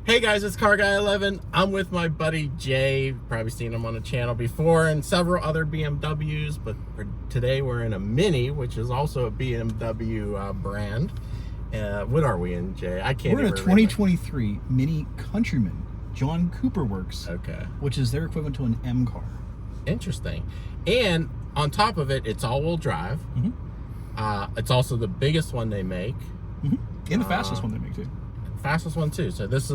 Hey guys, it's Car Guy 11. I'm with my buddy Jay. Probably seen him on the channel before and several other BMWs, but today we're in a Mini, which is also a BMW brand. What are we in, Jay? I can't. We're in a 2023 Mini Countryman John Cooper Works. Okay. Which is their equivalent to an M car. Interesting. And on top of it, it's all-wheel drive. It's also the biggest one they make. And the fastest one they make too. Fastest one too. So this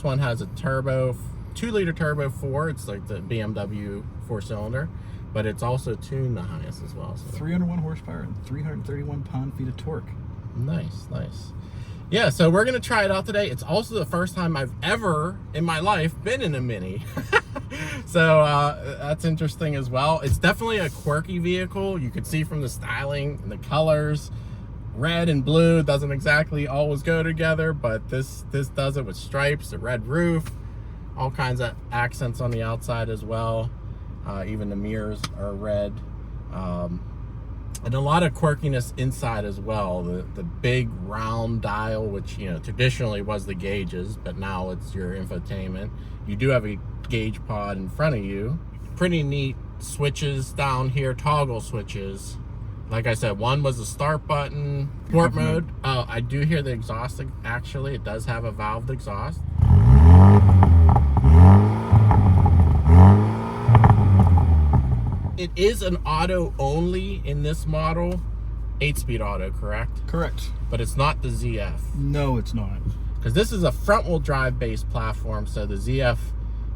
one has a turbo, 2-liter turbo 4. It's like the BMW 4-cylinder, but it's also tuned the highest as well. So 301 horsepower and 331 pound-feet of torque. Nice. Yeah, so we're gonna try it out today. It's also the first time I've ever in my life been in a Mini. So that's interesting as well. It's definitely a quirky vehicle. You could see from the styling and the colors. Red and blue doesn't exactly always go together, but this does it with stripes, the red roof, all kinds of accents on the outside as well. Even the mirrors are red. And a lot of quirkiness inside as well. The big round dial, which traditionally was the gauges, but now it's your infotainment. You do have a gauge pod in front of you. Pretty neat switches down here, toggle switches. Like I said, one was the start button, sport mode. Oh, I do hear the exhaust, actually. It does have a valved exhaust. It is an auto only in this model. 8-speed auto, correct? Correct. But it's not the ZF. No, it's not. Because this is a front-wheel drive based platform, so the ZF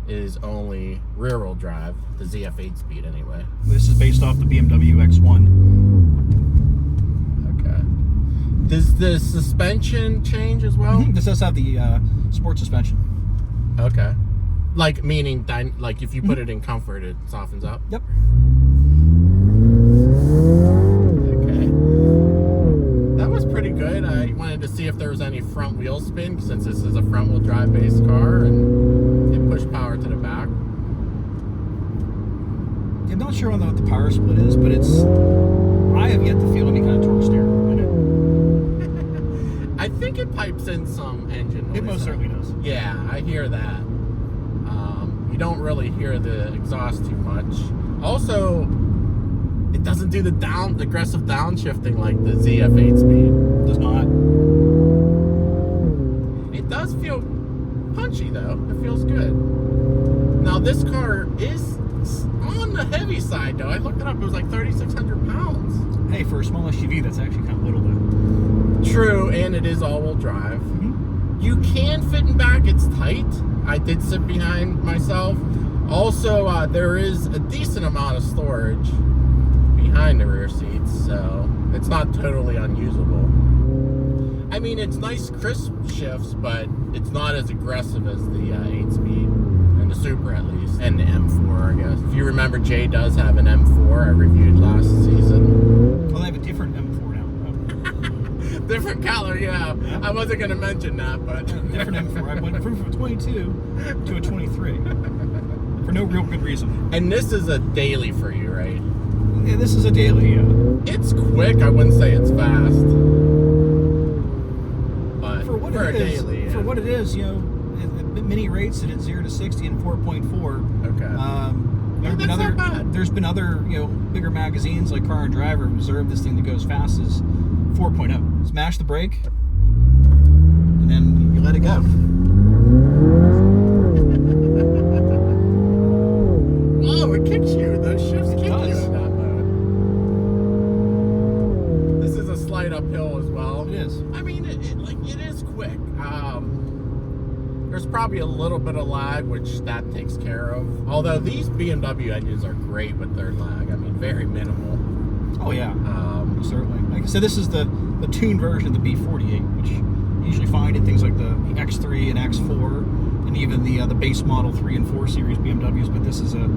is only rear-wheel drive. The ZF 8-speed anyway. This is based off the BMW X1. Does the suspension change as well? This does have the sport suspension. Okay. Like, meaning, like if you put it in comfort, it softens up? Yep. Okay. That was pretty good. I wanted to see if there was any front wheel spin, since this is a front wheel drive based car, and it pushed power to the back. I'm not sure on what the power split is, but I have yet to feel any kind of torque steer in it. I think it pipes in some engine noise. It most certainly does. Yeah, I hear that. You don't really hear the exhaust too much. Also, it doesn't do the aggressive downshifting like the ZF 8-speed. Does not. It does feel punchy though. It feels good. Now this car is on the heavy side though. I looked it up. It was like 3,600 pounds. Hey, for a small SUV, that's actually kind of little though. True, and it is all-wheel drive. You can fit in back. It's tight. I did sit behind myself. Also, there is a decent amount of storage behind the rear seats, so it's not totally unusable. I mean, it's nice crisp shifts, but it's not as aggressive as the 8-speed and the Super, at least, and the M4, I guess. If you remember, Jay does have an M4 I reviewed last season. Well, they have a different M4 now. Different color, yeah. I wasn't going to mention that, but... Different M4. I went from a 22 to a 23. For no real good reason. And this is a daily for you, right? Yeah, this is a daily, yeah. It's quick. I wouldn't say it's fast. But for what for it a is, daily, yeah. For what it is, Mini rates it at 0 to 60 in 4.4. Okay. Not bad. There's been other, bigger magazines like Car and Driver who observed this thing that goes fast as 4.0. Smash the brake, and then you let it go. Oh, it kicks you. Those shifts kick you in that mode. This is a slight uphill as well. It is. I mean, it is quick. There's probably a little bit of lag, which that takes care of. Although these BMW engines are great with their lag. I mean, very minimal. Oh yeah, certainly. Like I said, this is the tuned version of the B48, which you usually find in things like the X3 and X4, and even the base model 3 and 4 series BMWs. But this is a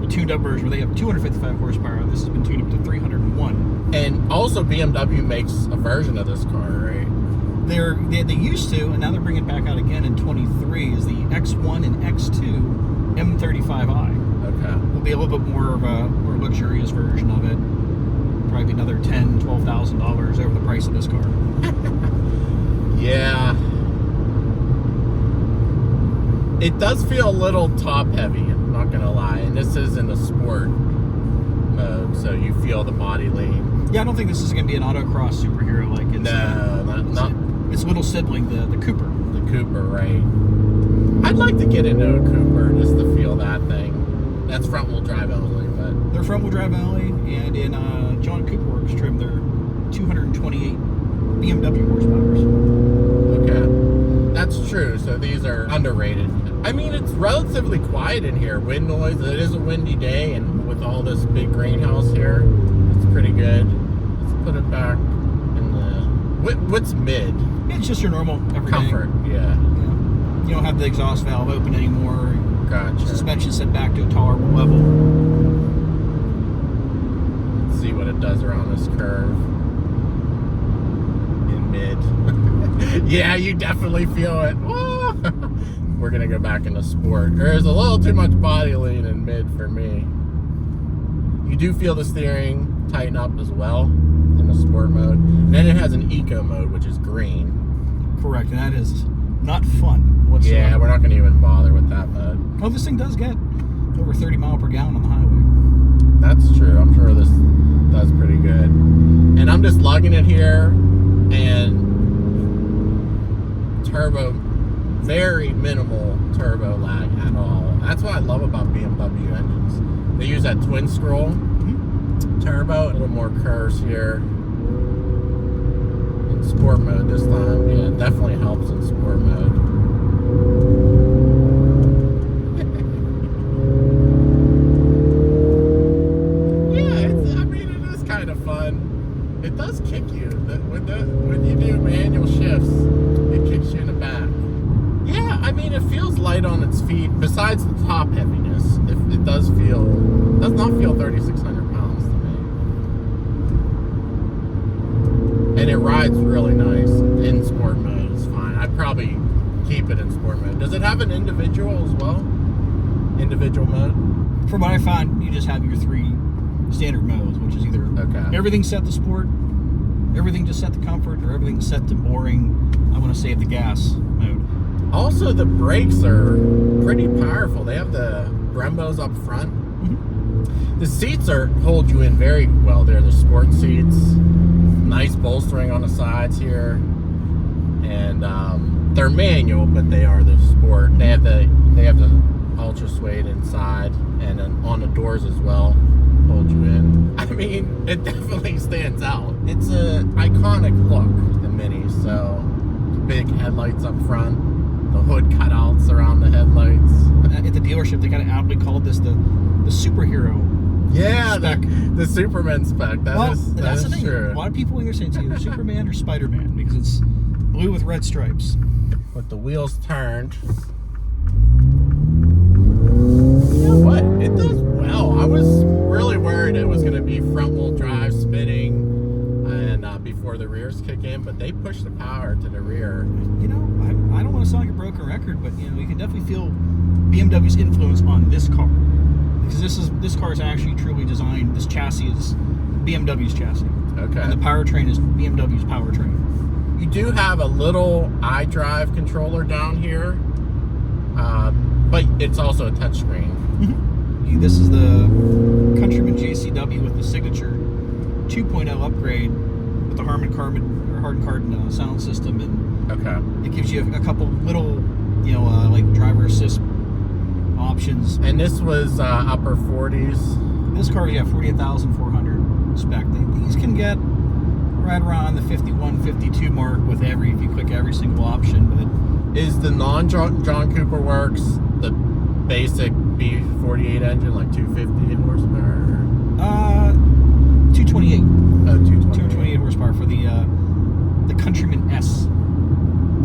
tuned up version where they have 255 horsepower. And this has been tuned up to 301. And also BMW makes a version of this car, right? They used to, and now they're bringing it back out again in 23. Is the X1 and X2 M35i. Okay. It'll be a little bit more of a more luxurious version of it. Probably another $10,000, $12,000 over the price of this car. Yeah. It does feel a little top heavy, I'm not gonna lie. And this is in the sport mode, so you feel the body lean. Yeah, I don't think this is going to be an autocross superhero like it's. Not its little sibling, the Cooper. the Cooper, right? I'd like to get into a Cooper just to feel that thing. That's front wheel drive only, but They're front wheel drive only, and in John Cooper Works trim, they're 228 BMW horsepowers. okay, that's true. So these are underrated. I mean, it's relatively quiet in here. Wind noise. It is a windy day, and with all this big greenhouse here, it's pretty good. Let's put it back in the. What's mid? It's just your normal everyday. Comfort. Yeah. You don't have the exhaust valve open anymore. Gotcha. Suspension set back to a tolerable level. Let's see what it does around this curve. In mid. Yeah, you definitely feel it. Woo! We're gonna go back into sport. There's a little too much body lean in mid for me. You do feel the steering tighten up as well in the sport mode. And then it has an eco mode, which is green. Correct, and that is not fun whatsoever. Yeah, we're not gonna even bother with that mode. Oh, this thing does get over 30 miles per gallon on the highway. That's true. I'm sure this does pretty good. And I'm just lugging it here, and turbo, very minimal turbo lag at all. That's what I love about BMW engines. They use that twin scroll turbo, a little more curves here. In sport mode this time, yeah, it definitely helps in sport mode. It does kick you. When you do manual shifts, it kicks you in the back. Yeah, I mean, it feels light on its feet. Besides the top heaviness, it does not feel 3,600 pounds to me. And it rides really nice in sport mode. It's fine. I'd probably keep it in sport mode. Does it have an individual as well? Individual mode? From what I found, you just have your 3 standard modes, which is either everything set to sport, everything just set to comfort, or everything set to boring, I want to save the gas mode. Also, the brakes are pretty powerful. They have the Brembos up front. The seats hold you in very well. They're the sport seats. Nice bolstering on the sides here. And they're manual, but they are the sport. They have the ultra suede inside, and then on the doors as well. Hold you in. I mean, it definitely stands out. It's an iconic look, the Mini. So, the big headlights up front, the hood cutouts around the headlights. At the dealership, they kind of aptly called this the superhero. Yeah, spec. The Superman spec. That's the thing. true. A lot of people either say it's either Superman or Spider-Man because it's blue with red stripes. With the wheels turned. You know what? It does well. I was really worried it was going to be front-wheel drive spinning and before the rears kick in, but they push the power to the rear. You know, I don't want to sound like a broken record, but you know, you can definitely feel BMW's influence on this car because this car is actually truly designed. This chassis is BMW's chassis. Okay. And the powertrain is BMW's powertrain. You do have a little iDrive controller down here, but it's also a touchscreen. This is the Countryman JCW with the signature 2.0 upgrade with the Harman Kardon sound system, and it gives you a couple little, like driver assist options. And this was upper 40s. This car, 48,400 spec. These can get right around the 51, 52 mark with if you click every single option. But is the non-John Cooper Works the basic B48 engine, like 250 horsepower? 228. Oh, 228 horsepower for the Countryman S.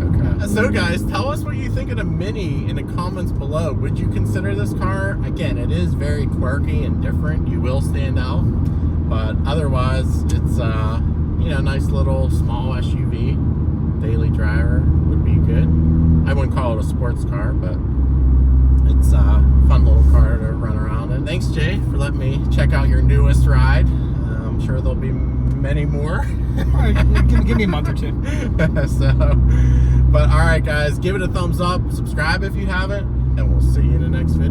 Okay. So guys, tell us what you think of the Mini in the comments below. Would you consider this car? Again, it is very quirky and different. You will stand out, but otherwise, it's nice little small SUV. Daily driver would be good. I wouldn't call it a sports car, but it's a fun little car to run around in. Thanks, Jay, for letting me check out your newest ride. I'm sure there'll be many more. All right, give me a month or two. But all right, guys, give it a thumbs up. Subscribe if you haven't. and we'll see you in the next video.